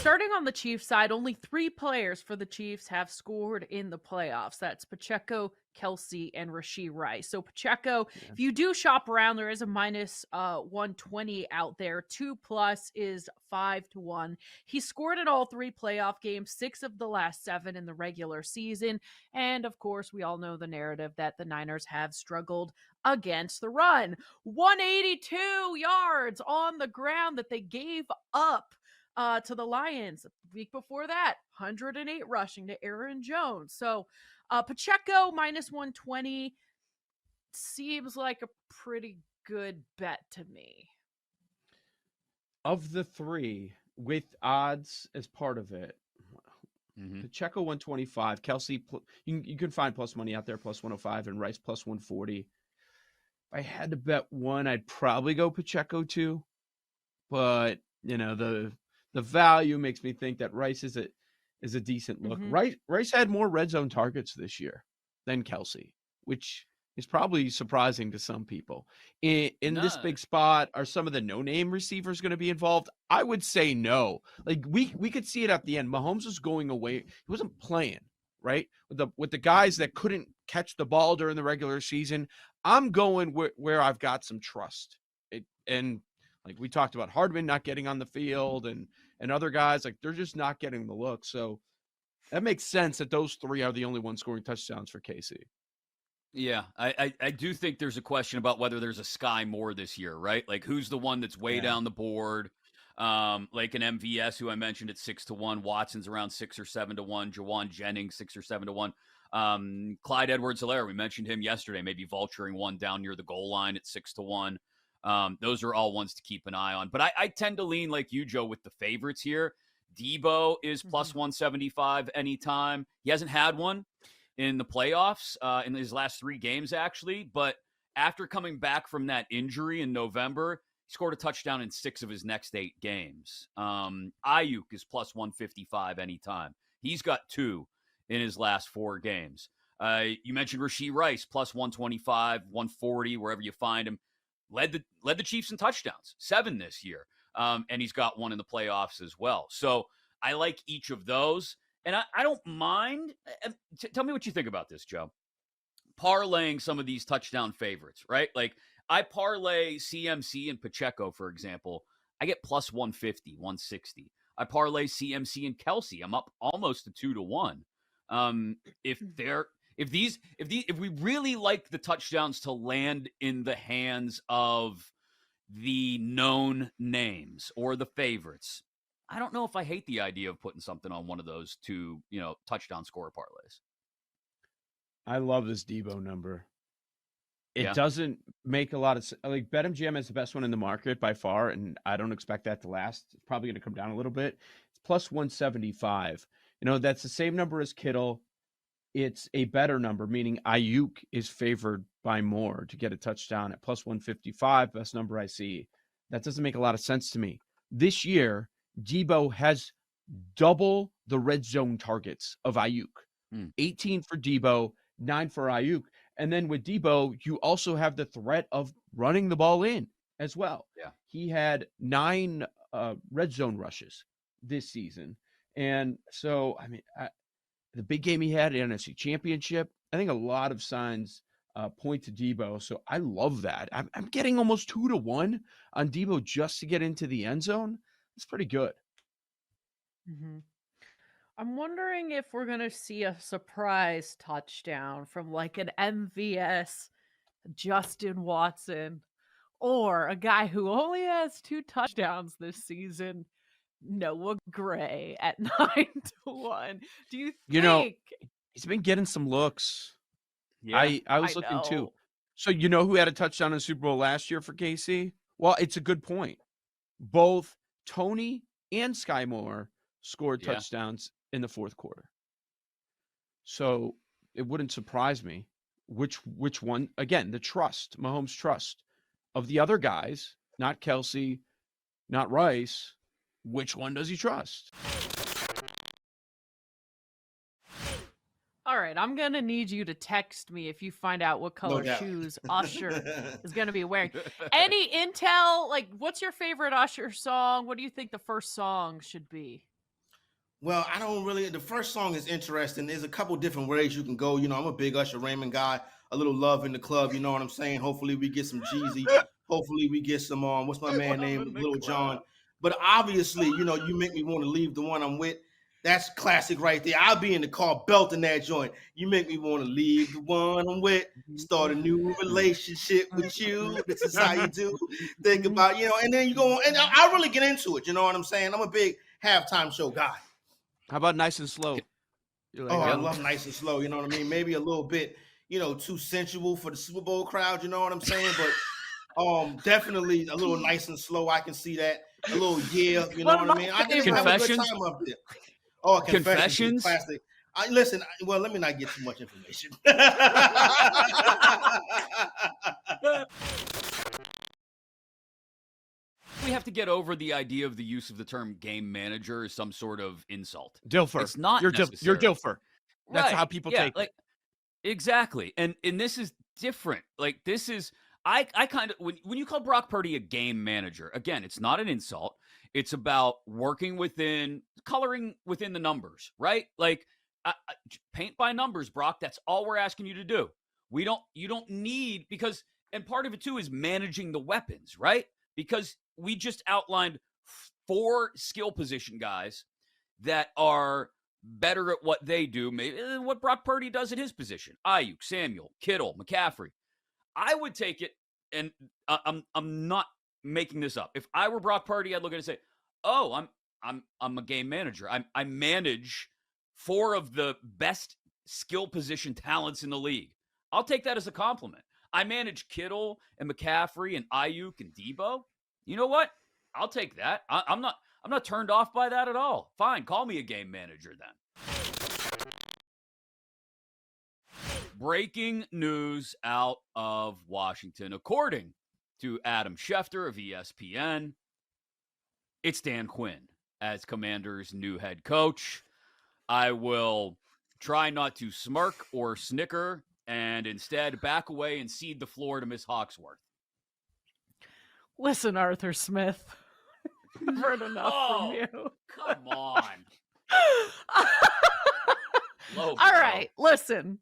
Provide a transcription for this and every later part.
starting on the Chiefs side, only 3 players for the Chiefs have scored in the playoffs. That's Pacheco, Kelsey, and Rashee Rice. So Pacheco, Yeah. if you do shop around, there is a minus 120 out there. 2+ is 5-1. He scored in all 3 playoff games, 6 of the last 7 in the regular season. And of course, we all know the narrative that the Niners have struggled against the run. 182 yards on the ground that they gave up to the Lions. The week before that, 108 rushing to Aaron Jones. So Pacheco minus 120 seems like a pretty good bet to me. Of the 3, with odds as part of it, Pacheco 125, Kelsey, you can find plus money out there, plus 105, and Rice plus 140. If I had to bet one, I'd probably go Pacheco 2. But, the value makes me think that Rice is a decent look. Rice had more red zone targets this year than Kelsey, which is probably surprising to some people. In this big spot, are some of the no-name receivers going to be involved? I would say no. Like we could see it at the end. Mahomes was going away. He wasn't playing, right? With the guys that couldn't catch the ball during the regular season. I'm going where I've got some trust. And like we talked about Hardman not getting on the field and other guys, like they're just not getting the look. So that makes sense that those 3 are the only ones scoring touchdowns for KC. Yeah, I do think there's a question about whether there's a Sky Moore this year, right? Like who's the one that's way down the board? Like an MVS who I mentioned at 6-1, Watson's around 6 or 7-1, Jawan Jennings 6 or 7-1. Clyde Edwards-Helaire, we mentioned him yesterday, maybe vulturing one down near the goal line at 6-1. Those are all ones to keep an eye on. But I tend to lean like you, Joe, with the favorites here. Debo is plus 175 anytime. He hasn't had one in the playoffs in his last 3 games, actually. But after coming back from that injury in November, he scored a touchdown in 6 of his next 8 games. Ayuk is plus 155 anytime. He's got 2 in his last 4 games. You mentioned Rashee Rice, plus 125, 140, wherever you find him. Led the Chiefs in touchdowns, 7 this year. And he's got 1 in the playoffs as well. So I like each of those. And I don't mind. Tell me what you think about this, Joe. Parlaying some of these touchdown favorites, right? Like I parlay CMC and Pacheco, for example. I get plus 150, 160. I parlay CMC and Kelsey. I'm up almost to 2-1. If we really like the touchdowns to land in the hands of the known names or the favorites, I don't know if I hate the idea of putting something on one of those 2, touchdown scorer parlays. I love this Debo number. It doesn't make a lot of sense. Like BetMGM is the best one in the market by far, and I don't expect that to last. It's probably going to come down a little bit. It's plus 175. That's the same number as Kittle. It's a better number, meaning Ayuk is favored by more to get a touchdown at plus 155, best number I see. That doesn't make a lot of sense to me. This year, Debo has double the red zone targets of Ayuk. 18 for Debo, 9 for Ayuk. And then with Debo, you also have the threat of running the ball in as well. Yeah. He had 9 red zone rushes this season. And so, the big game he had in the NFC Championship, I think a lot of signs point to Debo. So I love that. I'm getting almost 2-1 on Debo just to get into the end zone. It's pretty good. I'm wondering if we're going to see a surprise touchdown from like an MVS Justin Watson or a guy who only has 2 touchdowns this season, Noah Gray at 9-1. Do you think he's been getting some looks? Yeah, I was looking too. So who had a touchdown in the Super Bowl last year for KC? Well, it's a good point. Both Tony and Sky Moore scored touchdowns in the fourth quarter. So it wouldn't surprise me which one, again, the trust, Mahomes' trust of the other guys, not Kelsey, not Rice. Which one does he trust? All right, I'm going to need you to text me if you find out what color shoes Usher is going to be wearing. Any intel? Like, what's your favorite Usher song? What do you think the first song should be? Well, I don't really. The first song is interesting. There's a couple different ways you can go. I'm a big Usher Raymond guy. A little love in the club. You know what I'm saying? Hopefully we get some Jeezy. Hopefully we get some. What's my man Love in name? the Little John. club. But obviously, you make me want to leave the one I'm with. That's classic right there. I'll be in the car belting that joint. You make me want to leave the one I'm with. Start a new relationship with you. This is how you do. Think about, and then you go on, and I really get into it. You know what I'm saying? I'm a big halftime show guy. How about Nice and Slow? You're like, Oh, I Yep. love Nice and Slow. You know what I mean? Maybe a little bit, too sensual for the Super Bowl crowd. You know what I'm saying? But definitely a little Nice and Slow. I can see that. A little yeah. You know One of what I my mean? I just have a good Confessions? time up there. Oh, Confessions is Confessions? classic. Listen. Well, let me not get too much information. We have to get over the idea of the use of the term game manager as some sort of insult. Dilfer. It's not You're necessarily. Dilfer. That's Right. how people Yeah, take like, it. exactly. And this is different. Like, this is I kind of when you call Brock Purdy a game manager, again, it's not an insult. It's about coloring within the numbers, right? Like, paint by numbers, Brock. That's all we're asking you to do. You don't need, because, and part of it too is managing the weapons, right? Because we just outlined 4 skill position guys that are better at what they do, maybe than what Brock Purdy does at his position. Ayuk, Samuel, Kittle, McCaffrey. I would take it, and I'm not making this up. If I were Brock Purdy, I'd look at it and say, "Oh, I'm a game manager. I manage 4 of the best skill position talents in the league. I'll take that as a compliment. I manage Kittle and McCaffrey and Ayuk and Debo. You know what? I'll take that. I'm not turned off by that at all. Fine, call me a game manager then." Breaking news out of Washington. According to Adam Schefter of ESPN, it's Dan Quinn as Commanders' new head coach. I will try not to smirk or snicker and instead back away and cede the floor to Miss Hawksworth. Listen, Arthur Smith. I've heard enough from you. Come on. Low All blow. right, listen.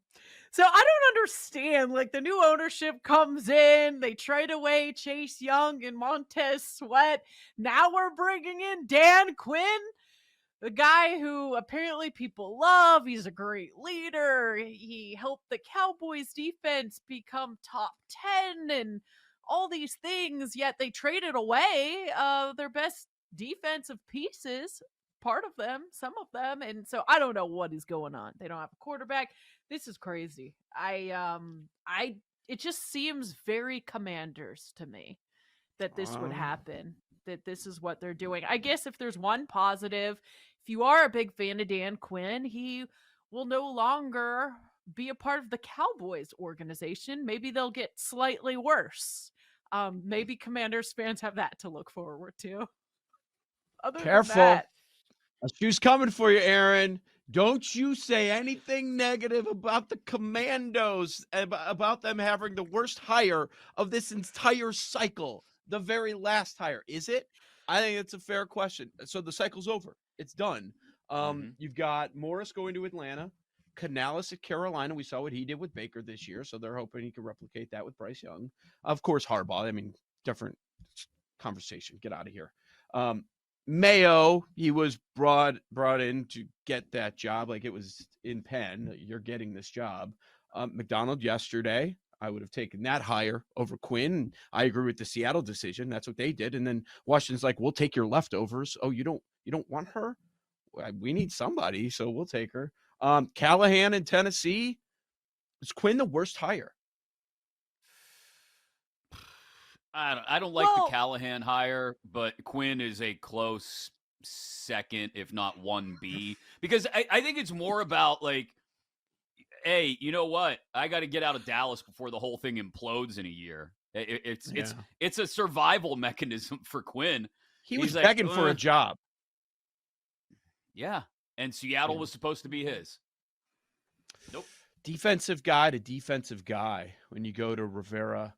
So I don't understand. Like, the new ownership comes in, they trade away Chase Young and Montez Sweat. Now we're bringing in Dan Quinn, the guy who apparently people love. He's a great leader. He helped the Cowboys defense become top 10 and all these things, yet they traded away their best defensive pieces, part of them, some of them. And so I don't know what is going on. They don't have a quarterback. This is crazy. It just seems very Commanders to me that this would happen, that this is what they're doing. I guess if there's one positive, if you are a big fan of Dan Quinn, he will no longer be a part of the Cowboys organization. Maybe they'll get slightly worse. Maybe Commanders fans have that to look forward to. Other Careful. than that, A shoe's coming for you, Aaron. Don't you say anything negative about the Commandos, about them having the worst hire of this entire cycle, the very last hire. Is it? I think it's a fair question. So the cycle's over. It's done. You've got Morris going to Atlanta, Canales at Carolina. We saw what he did with Baker this year, so they're hoping he can replicate that with Bryce Young. Of course, Harbaugh. I mean, different conversation. Get out of here. Mayo, he was brought in to get that job, like it was in Penn. You're getting this job. McDonald yesterday, I would have taken that hire over Quinn. I agree with the Seattle decision. That's what they did. And then Washington's like, we'll take your leftovers. Oh, you don't want her? We need somebody, so we'll take her. Callahan in Tennessee. Is Quinn the worst hire? I don't like the Callahan hire, but Quinn is a close second, if not 1B, because I think it's more about like, hey, you know what? I got to get out of Dallas before the whole thing implodes in a year. It's a survival mechanism for Quinn. He was begging for a job. Yeah, and Seattle was supposed to be his. Nope. Defensive guy to defensive guy when you go to Rivera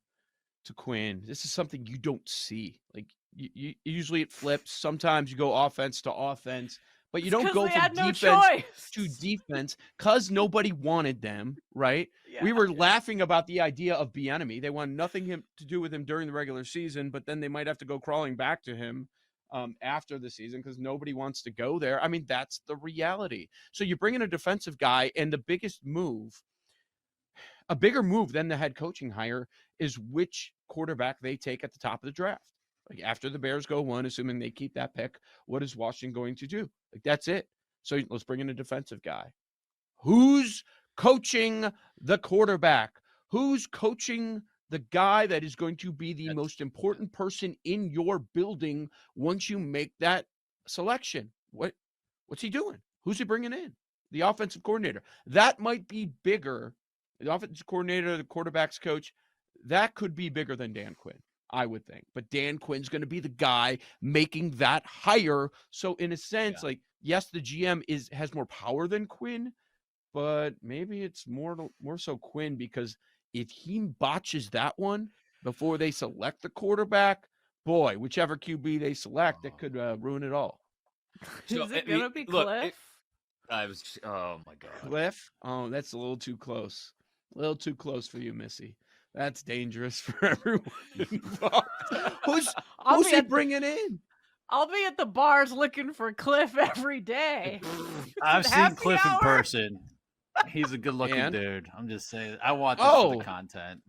to Quinn. This is something you don't see. Like you usually it flips. Sometimes you go offense to offense, but you It's don't 'cause go they from had no defense choice. to defense because nobody wanted them, right? Yeah. We were laughing about the idea of Bieniemy. They wanted nothing to do with him during the regular season, but then they might have to go crawling back to him after the season because nobody wants to go there. I mean, that's the reality. So you bring in a defensive guy, and the biggest move, a bigger move than the head coaching hire, is which quarterback they take at the top of the draft. Like after the Bears go one, assuming they keep that pick, what is Washington going to do? Like that's it. So let's bring in a defensive guy. Who's coaching the quarterback? Who's coaching the guy that is going to be the most important person in your building once you make that selection? What's he doing? Who's he bringing in? The offensive coordinator. That might be bigger. The offensive coordinator, the quarterback's coach, that could be bigger than Dan Quinn, I would think. But Dan Quinn's going to be the guy making that hire. So in a sense, like, yes, the GM has more power than Quinn, but maybe it's more so Quinn, because if he botches that one before they select the quarterback, boy, whichever QB they select, it could ruin it all. So, Is it gonna be Cliff? Oh my God. Cliff? Oh, that's a little too close. A little too close for you, Missy. That's dangerous for everyone involved. Who's he bringing in? I'll be at the bars looking for Cliff every day. I've seen happy Cliff hour? in person. He's a good-looking And? dude. I'm just saying. I watch it for Oh. the content.